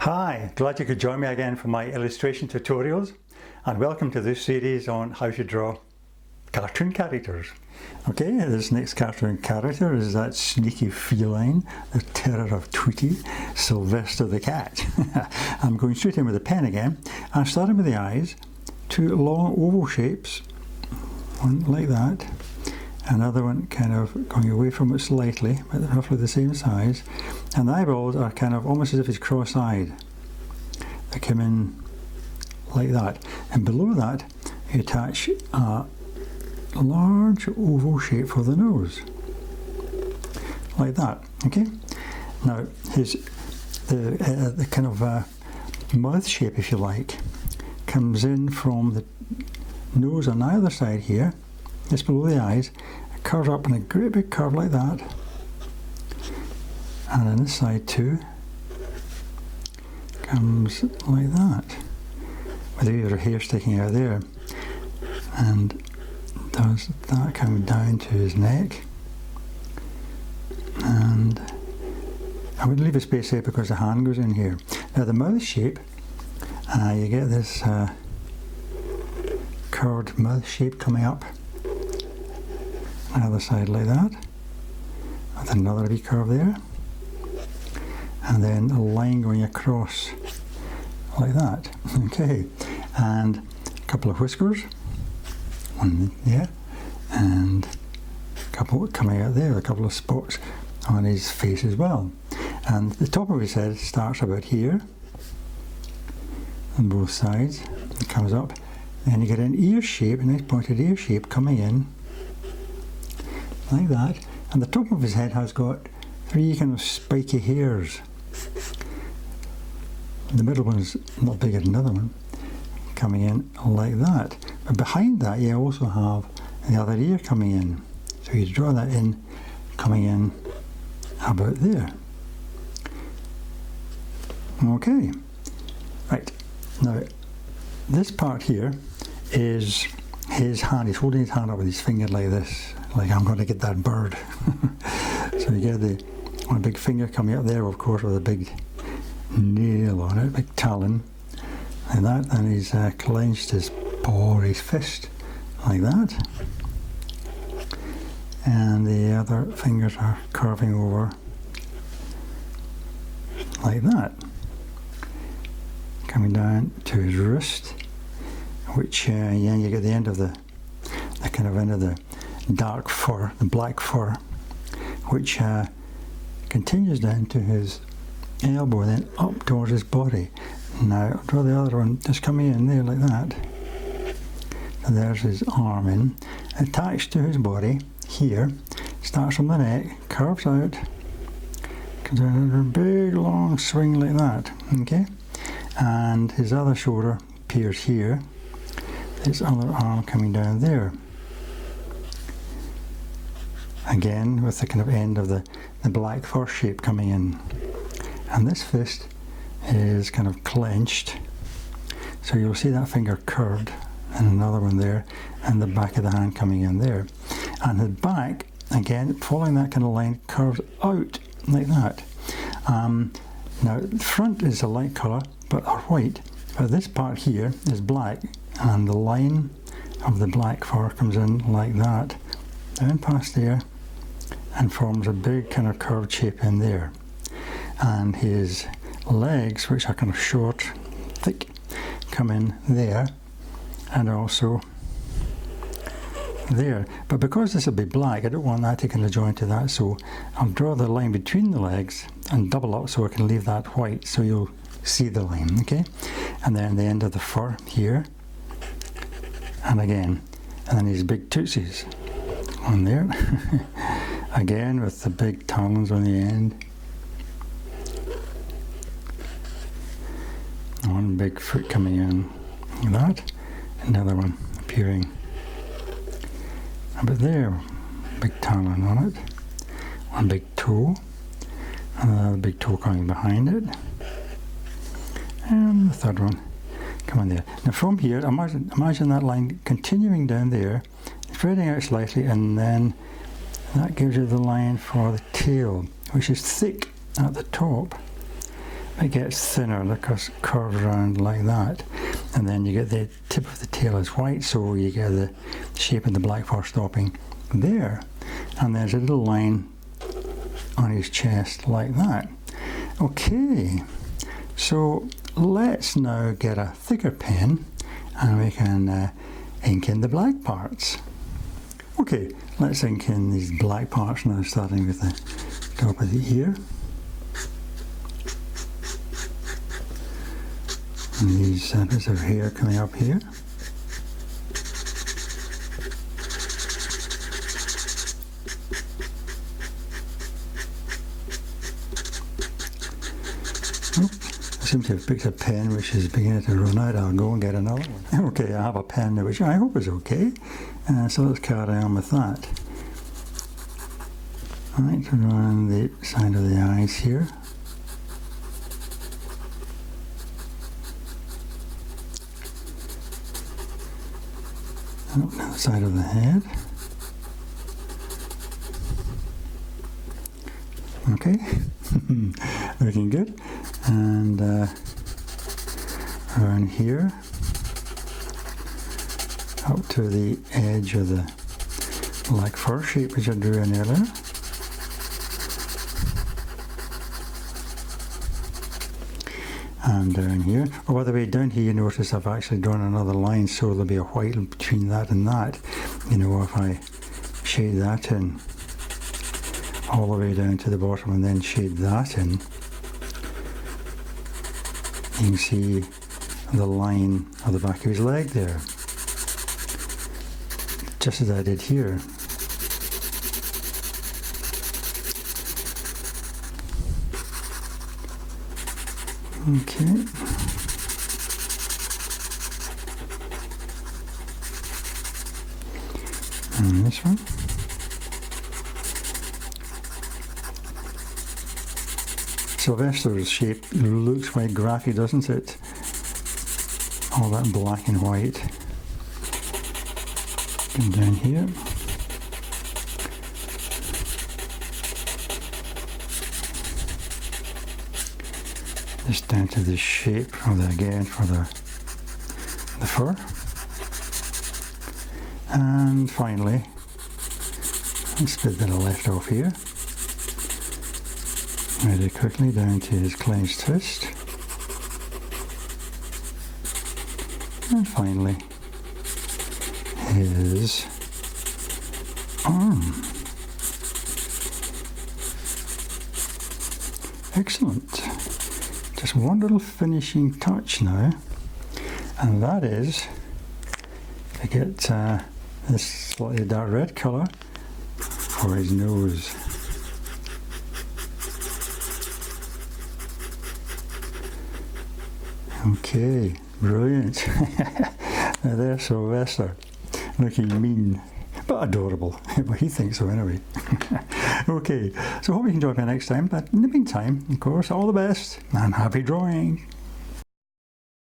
Hi, glad you could join me again for my illustration tutorials, and welcome to this series on how to draw cartoon characters. Okay, this next cartoon character is that sneaky feline, the terror of Tweety, Sylvester the cat. I'm going straight in with a pen again, and starting with the eyes, two long oval shapes, one like that, another one kind of going away from it slightly, but roughly the same size, and the eyeballs are kind of almost as if it's cross-eyed. They come in like that, and below that you attach a large oval shape for the nose, like that. Okay. Now the kind of mouth shape, if you like, comes in from the nose on either side here, just below the eyes, it curves up in a great big curve like that, and on this side too comes like that, with your hair sticking out there, and does that coming down to his neck. And I would leave a space there because the hand goes in here. Now the mouth shape, you get this curved mouth shape coming up on the other side like that, with another wee curve there, and then a line going across like that. Okay, and a couple of whiskers, one there, and a couple coming out there, a couple of spots on his face as well. And the top of his head starts about here on both sides, it comes up, then you get an ear shape, a nice pointed ear shape coming in like that, and the top of his head has got three kind of spiky hairs. The middle one's not bigger than the other one, coming in like that. But behind that you also have the other ear coming in. So you draw that in, coming in about there. Okay, right, now this part here is his hand. He's holding his hand up with his finger like this, like I'm going to get that bird. So you get the one big finger coming up there, of course, with a big nail on it, big talon, like that, and he's clenched his paw or his fist like that, and the other fingers are curving over like that, coming down to his wrist, which yeah, you get the end of the kind of end of the dark fur, the black fur, which continues down to his elbow, then up towards his body. Now I'll draw the other one just coming in there like that. And there's his arm in, attached to his body here, starts from the neck, curves out, comes out in a big long swing like that. Okay, and his other shoulder appears here, his other arm coming down there, again with the kind of end of the black fur shape coming in. And this fist is kind of clenched, so you'll see that finger curved, and another one there, and the back of the hand coming in there. And the back, again, following that kind of line, curves out like that. Now, the front is a light colour, but are white, but this part here is black, and the line of the black fur comes in like that, down past there, and forms a big kind of curved shape in there. And his legs, which are kind of short, thick, come in there, and also there. But because this will be black, I don't want that to kind of join to that, so I'll draw the line between the legs and double up so I can leave that white, so you'll see the line. Okay, and then the end of the fur here, and again, and then his big tootsies on there, again with the big talons on the end. One big foot coming in like that, another one appearing about there, big talon on it, one big toe, another big toe coming behind it, and the third one coming there. Now from here, imagine that line continuing down there, spreading out slightly, and then that gives you the line for the tail, which is thick at the top, it gets thinner, look, it curves around like that, and then you get the tip of the tail is white, so you get the shape of the black fur stopping there, and there's a little line on his chest like that. Okay, so let's now get a thicker pen and we can ink in the black parts. Okay, let's ink in these black parts now, starting with the top of the ear. And these bits of hair coming up here. I seem to have picked a pen which is beginning to run out. I'll go and get another one. Okay, I have a pen now which I hope is okay. So let's carry on with that. Right, around the side of the eyes here. And up the side of the head. Okay, looking good. And around here, up to the edge of the black fur shape which I drew in earlier. And down here, oh, by the way, down here you notice I've actually drawn another line, so there'll be a white between that and that. You know, if I shade that in all the way down to the bottom and then shade that in, you can see the line of the back of his leg there, just as I did here. Okay. And this one. Sylvester's shape looks quite graphic, doesn't it? All that black and white. And down here. Just down to the shape of the, again, for the fur. And finally, this bit that I left off here. Really quickly down to his clenched fist. And finally, his arm. Excellent. Just one little finishing touch now, and that is to get this slightly dark red colour for his nose. Okay, brilliant. Now there's Sylvester, looking mean, but adorable. Well, he thinks so anyway. Okay, so hope you can join me next time, but in the meantime, of course, all the best and happy drawing.